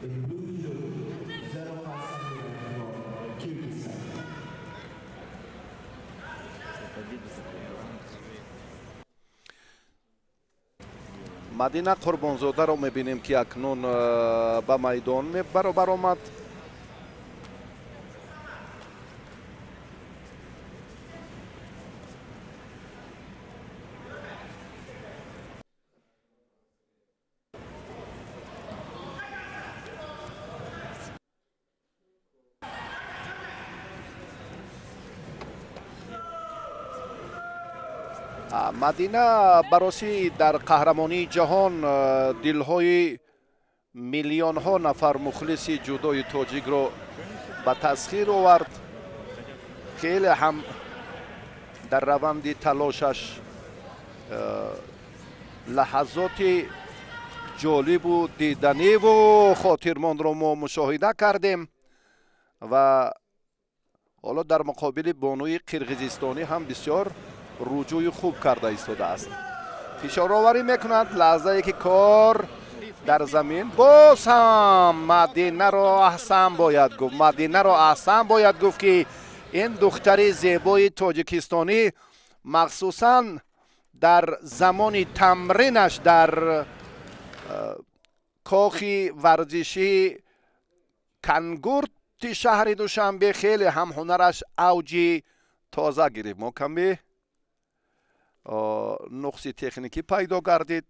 مدینه قربانزاده رو میبینیم که اکنون به میدان برابر آمد. مدینه براسی در قهرمانی جهان دلهای میلیون ها نفر مخلص جودوی تاجیک رو به تسخیر آورد. خیلی هم در روند تلاشش لحظات جالب و دیدنی و خاطرماند رو ما مشاهده کردیم و حالا در مقابل بانوی قرقیزستانی هم بسیار رجوع خوب کرده ایستاده است. فشار آوری میکند لحظه ای که کار در زمین. باز هم مدینه رو احسن باید گفت، مدینه رو احسن باید گفت که این دختر زیبای تاجیکستانی مخصوصا در زمان تمرینش در کاخ ورزشی کنگورت شهر دوشنبه خیلی هم هنرش اوج تازه گرفت. ما کمی نقص تکنیکی پیدا گردید.